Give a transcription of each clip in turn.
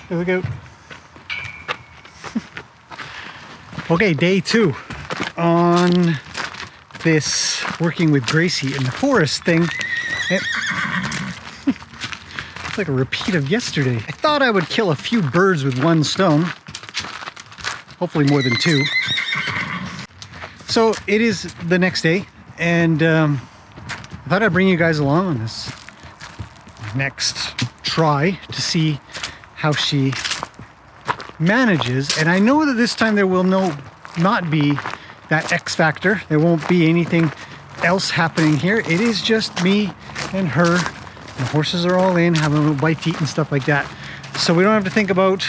Here we go. Okay, day 2 on this working with Gracie in the forest thing. It's like a repeat of yesterday. I thought I would kill a few birds with one stone. Hopefully more than 2. So it is the next day, and I thought I'd bring you guys along on this next try to see how she manages. And I know that this time there will not be that X factor. There won't be anything else happening here. It is just me and her. The horses are all in, having a little bite to eat and stuff like that. So we don't have to think about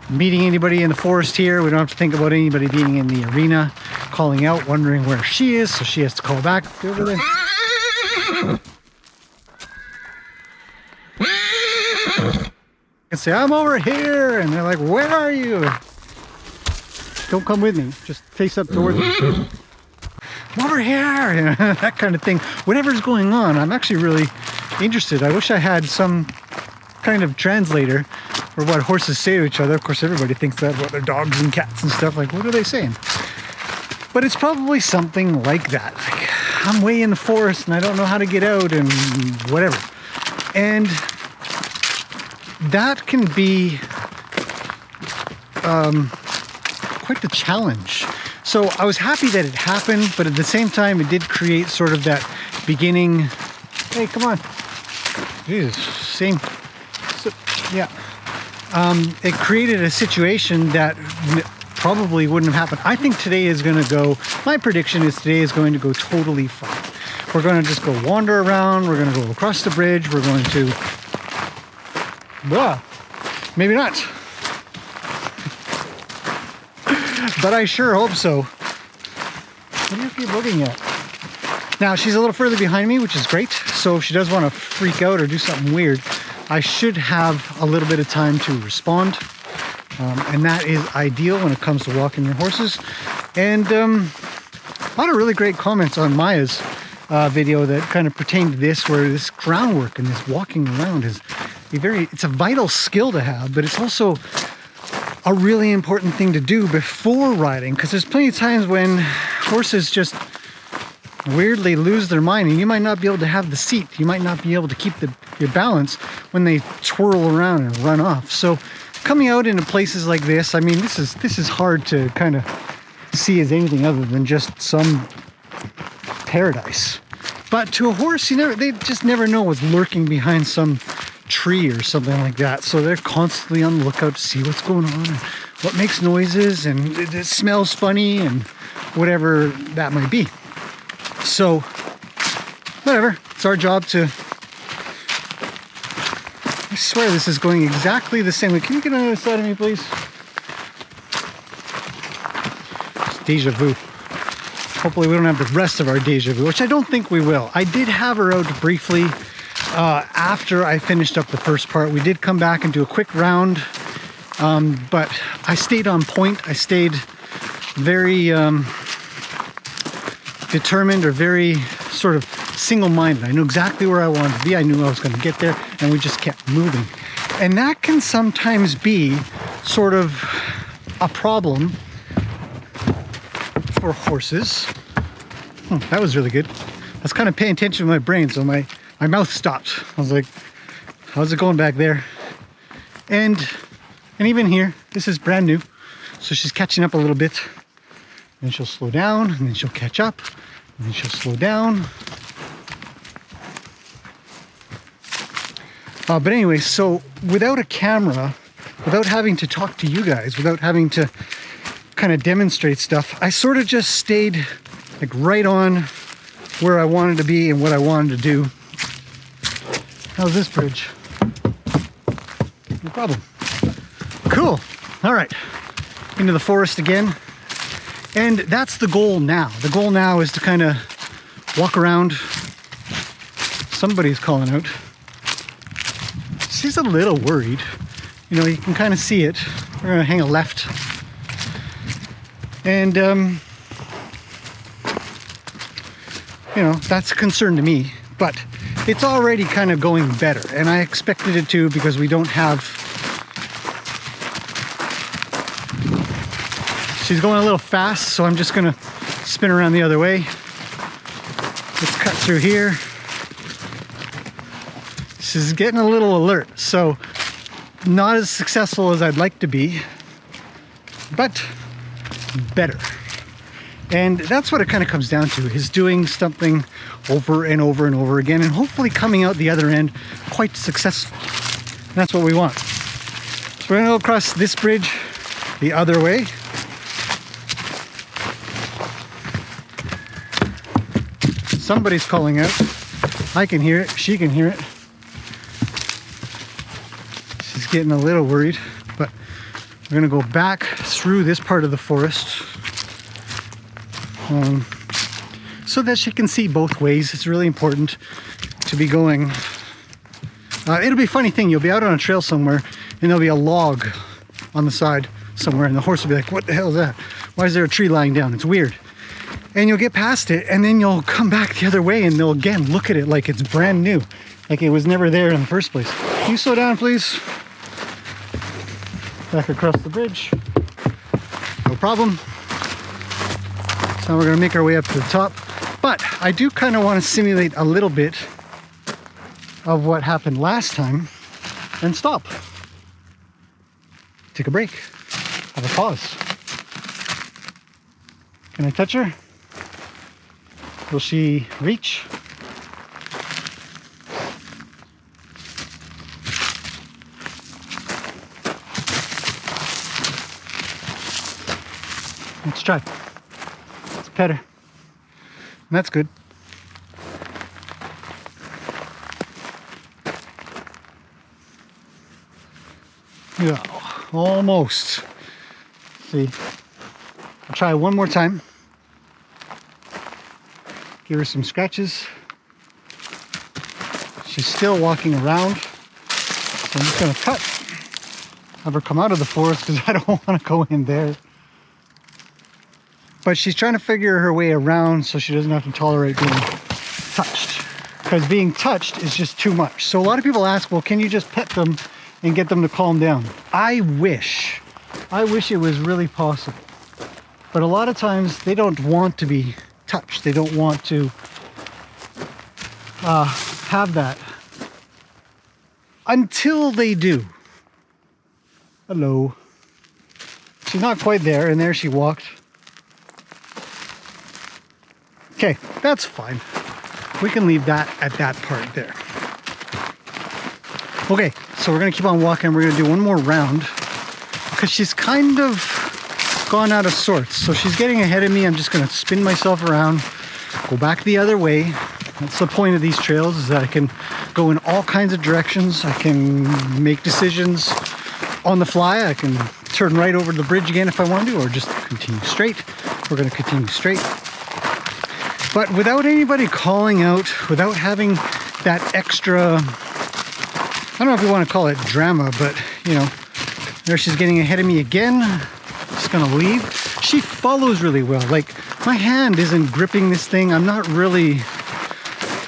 meeting anybody in the forest here. We don't have to think about anybody being in the arena, calling out, wondering where she is, so she has to call back. Over there. And say, I'm over here, and they're like, where are you? Don't come with me, just face up towards me. I'm over here, you know, that kind of thing. Whatever's going on, I'm actually really interested. I wish I had some kind of translator for what horses say to each other. Of course, everybody thinks that about their dogs and cats and stuff. Like, what are they saying? But it's probably something like that. Like, I'm way in the forest and I don't know how to get out and whatever. And that can be quite the challenge. So I was happy that it happened, but at the same time, it did create sort of that beginning. Hey, come on. Jesus, same. So, yeah. It created a situation that probably wouldn't have happened. I think today is going to go, my prediction is today is going to go totally fine. We're going to just go wander around. We're going to go across the bridge. We're going to, maybe not. But I sure hope so. What do you keep looking at? Now, she's a little further behind me, which is great. So if she does want to freak out or do something weird, I should have a little bit of time to respond. And that is ideal when it comes to walking your horses. And a lot of really great comments on Maya's video that kind of pertain to this, where this groundwork and this walking around is it's a vital skill to have, but it's also a really important thing to do before riding, because there's plenty of times when horses just weirdly lose their mind and you might not be able to have the seat. You might not be able to keep your balance when they twirl around and run off. So coming out into places like this, I mean, this is hard to kind of see as anything other than just some paradise. But to a horse, they just never know what's lurking behind some tree or something like that. So they're constantly on the lookout to see what's going on and what makes noises and it smells funny and whatever that might be. So whatever, it's our job to, I swear this is going exactly the same way. Can you get on the other side of me, please? It's deja vu. Hopefully we don't have the rest of our deja vu, which I don't think we will. I did have her out briefly after I finished up the first part. We did come back and do a quick round, but I stayed on point. I stayed very determined, or very sort of single-minded. I knew exactly where I wanted to be. I knew I was going to get there, and we just kept moving. And that can sometimes be sort of a problem for horses. That was really good. I was kind of paying attention to my brain, so my mouth stopped. I was like, how's it going back there? And even here, this is brand new. So she's catching up a little bit. Then she'll slow down, and then she'll catch up, and then she'll slow down. But anyway, so without a camera, without having to talk to you guys, without having to kind of demonstrate stuff, I sort of just stayed like right on where I wanted to be and what I wanted to do. How's this bridge? No problem. Cool. All right. Into the forest again. And that's the goal now. The goal now is to kind of walk around. Somebody's calling out. She's a little worried. You can kind of see it. We're going to hang a left. And, that's a concern to me. But it's already kind of going better. And I expected it to, because we don't have She's going a little fast, so I'm just gonna spin around the other way. Let's cut through here. She's getting a little alert, so not as successful as I'd like to be, but better. And that's what it kind of comes down to, is doing something over and over and over again, and hopefully coming out the other end quite successful. And that's what we want. So we're gonna go across this bridge the other way. Somebody's calling out. I can hear it, she can hear it. She's getting a little worried, but we're gonna go back through this part of the forest so that she can see both ways. It's really important to be going. It'll be a funny thing, you'll be out on a trail somewhere and there'll be a log on the side somewhere and the horse will be like, what the hell is that? Why is there a tree lying down? It's weird. And you'll get past it and then you'll come back the other way and they'll again look at it like it's brand new, like it was never there in the first place. Can you slow down, please? Back across the bridge. No problem. So we're gonna make our way up to the top. But I do kind of want to simulate a little bit of what happened last time and stop. Take a break. Have a pause. Can I touch her? Will she reach? Let's try. Let's pet her. And that's good. Yeah, almost. See, I'll try one more time. Give her some scratches. She's still walking around. So I'm just gonna cut. Have her come out of the forest because I don't want to go in there. But she's trying to figure her way around so she doesn't have to tolerate being touched. Because being touched is just too much. So a lot of people ask, well, can you just pet them and get them to calm down? I wish it was really possible. But a lot of times they don't want to be touched. They don't want to have that until they do. Hello. She's not quite there, and there she walked. Okay, that's fine. We can leave that at that part there. Okay, so we're gonna keep on walking. We're gonna do one more round because she's kind of gone out of sorts. So she's getting ahead of me. I'm just gonna spin myself around, go back the other way. That's the point of these trails, is that I can go in all kinds of directions. I can make decisions on the fly. I can turn right over the bridge again if I want to, or just continue straight. We're gonna continue straight. But without anybody calling out, without having that extra, I don't know if you want to call it drama, but you know, there she's getting ahead of me again. Just gonna leave. She follows really well. Like, my hand isn't gripping this thing. I'm not really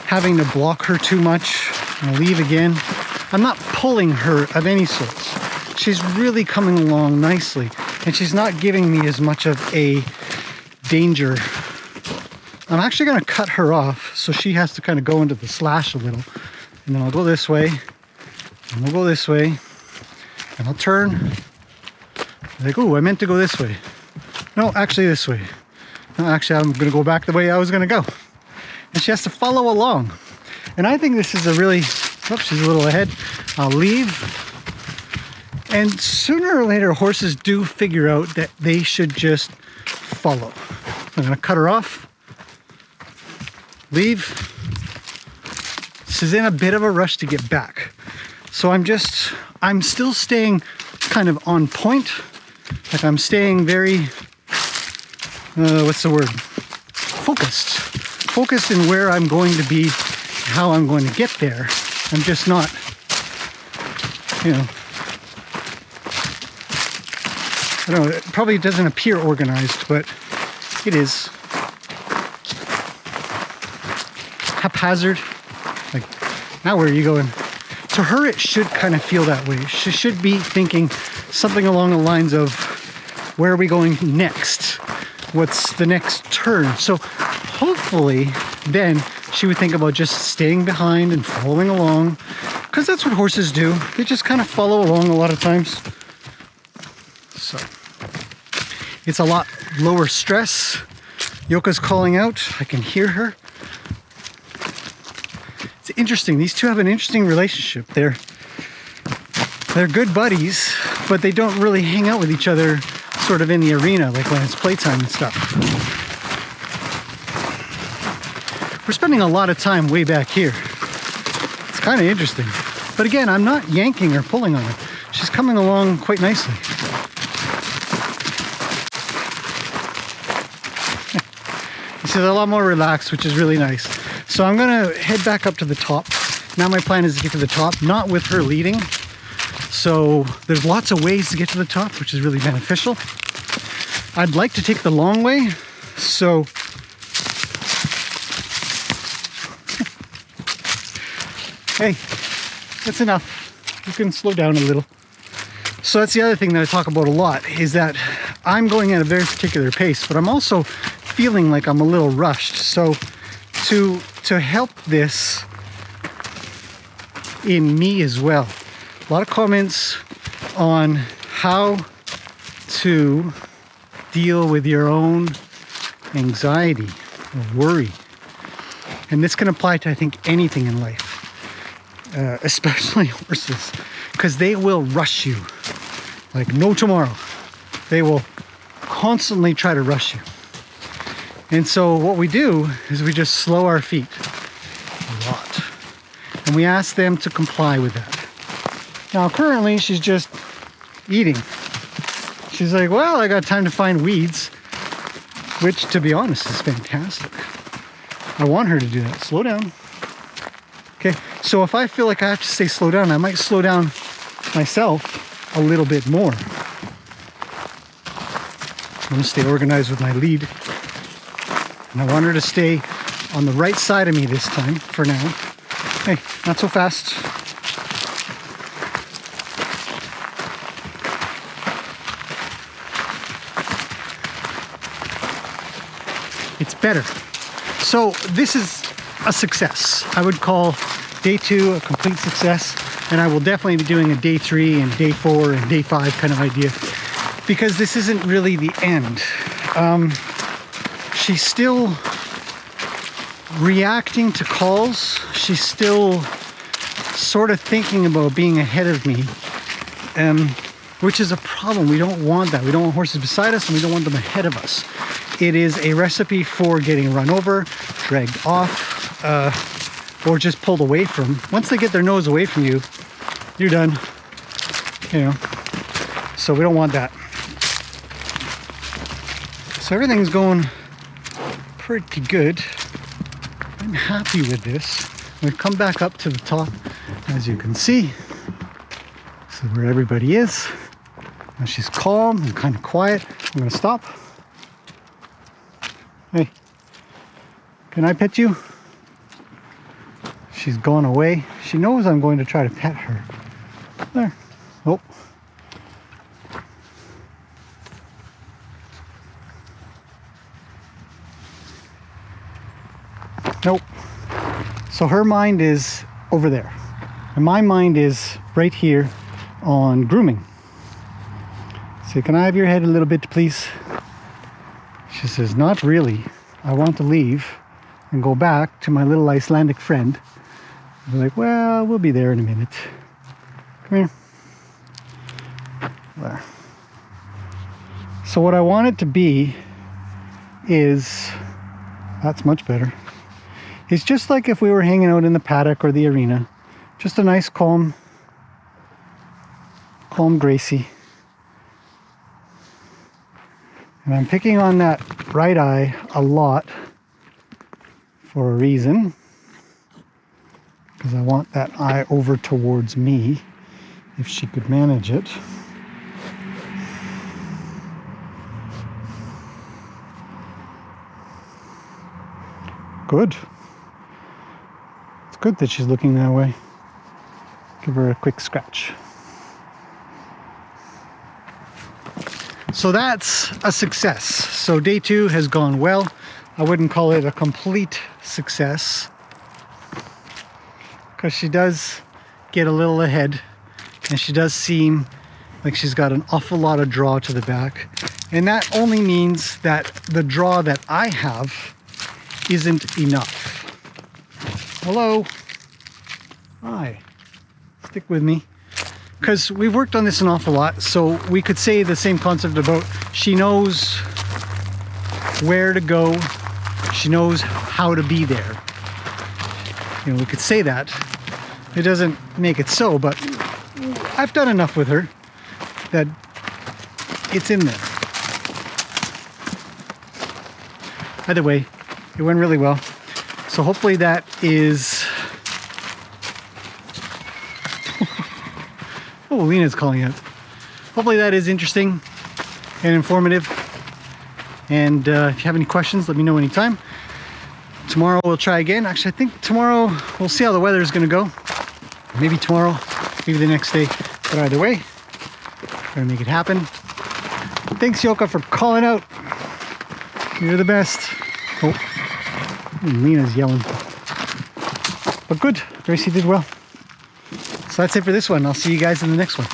having to block her too much. I'm gonna leave again. I'm not pulling her of any sorts. She's really coming along nicely, and she's not giving me as much of a danger. I'm actually going to cut her off, so she has to kind of go into the slash a little. And then I'll go this way, and we'll go this way, and I'll turn. Like, oh, I meant to go this way. No, actually this way. No, actually, I'm going to go back the way I was going to go. And she has to follow along. And I think this is a really, oops, she's a little ahead. I'll leave. And sooner or later, horses do figure out that they should just follow. I'm going to cut her off. Leave. She's in a bit of a rush to get back. So I'm still staying kind of on point. Like, I'm staying very, what's the word? Focused. Focused in where I'm going to be, how I'm going to get there. I'm just not, you know, I don't know, it probably doesn't appear organized, but it is. Haphazard. Like, now where are you going? To her, it should kind of feel that way. She should be thinking something along the lines of, where are we going next? What's the next turn? So hopefully then she would think about just staying behind and following along, because that's what horses do. They just kind of follow along a lot of times. So it's a lot lower stress. Yoka's calling out. I can hear her. It's interesting. These two have an interesting relationship. They're good buddies, but they don't really hang out with each other sort of in the arena, like when it's playtime and stuff. We're spending a lot of time way back here. It's kind of interesting. But again, I'm not yanking or pulling on her. She's coming along quite nicely. She's a lot more relaxed, which is really nice. So I'm gonna head back up to the top. Now my plan is to get to the top, not with her leading. So there's lots of ways to get to the top, which is really beneficial. I'd like to take the long way, so hey, that's enough. You can slow down a little. So that's the other thing that I talk about a lot, is that I'm going at a very particular pace, but I'm also feeling like I'm a little rushed. So to help this in me as well, a lot of comments on how to deal with your own anxiety or worry. And this can apply to, I think, anything in life, especially horses, because they will rush you like no tomorrow. They will constantly try to rush you. And so what we do is we just slow our feet a lot. And we ask them to comply with that. Now currently she's just eating. She's like, well, I got time to find weeds, which to be honest is fantastic. I want her to do that. Slow down. Okay, so if I feel like I have to stay slow down, I might slow down myself a little bit more. I'm gonna stay organized with my lead. And I want her to stay on the right side of me this time for now. Hey, not so fast. It's better. So this is a success. I would call day 2 a complete success, and I will definitely be doing a day 3 and day 4 and day 5 kind of idea, because this isn't really the end. She's still reacting to calls. She's still sort of thinking about being ahead of me, which is a problem. We don't want that. We don't want horses beside us, and we don't want them ahead of us. It is a recipe for getting run over, dragged off, or just pulled away from. Once they get their nose away from you, you're done. You know, so we don't want that. So everything's going pretty good. I'm happy with this. We've come back up to the top, as you can see. This is where everybody is. Now she's calm and kind of quiet. I'm gonna stop. Hey, can I pet you? She's gone away. She knows I'm going to try to pet her. There. Oh. Nope. So her mind is over there. And my mind is right here on grooming. So can I have your head a little bit, please? She says, not really. I want to leave and go back to my little Icelandic friend. I'm like, well, we'll be there in a minute. Come here. There. So what I want it to be is, that's much better. It's just like if we were hanging out in the paddock or the arena. Just a nice calm Gracie. And I'm picking on that right eye a lot for a reason. Because I want that eye over towards me, if she could manage it. Good. It's good that she's looking that way. Give her a quick scratch. So that's a success. So day 2 has gone well. I wouldn't call it a complete success because she does get a little ahead and she does seem like she's got an awful lot of draw to the back. And that only means that the draw that I have isn't enough. Hello. Hi. Stick with me. Because we've worked on this an awful lot, so we could say the same concept about she knows where to go, she knows how to be there. You know, we could say that. It doesn't make it so, but I've done enough with her that it's in there. Either way, it went really well. So hopefully that is... Oh, Lena's calling out. Hopefully that is interesting and informative. And if you have any questions, let me know anytime. Tomorrow we'll try again. Actually, I think tomorrow we'll see how the weather is going to go. Maybe tomorrow, maybe the next day. But either way, we're going to make it happen. Thanks, Yoka, for calling out. You're the best. Oh, Lena's yelling. But good. Gracie did well. So that's it for this one. I'll see you guys in the next one.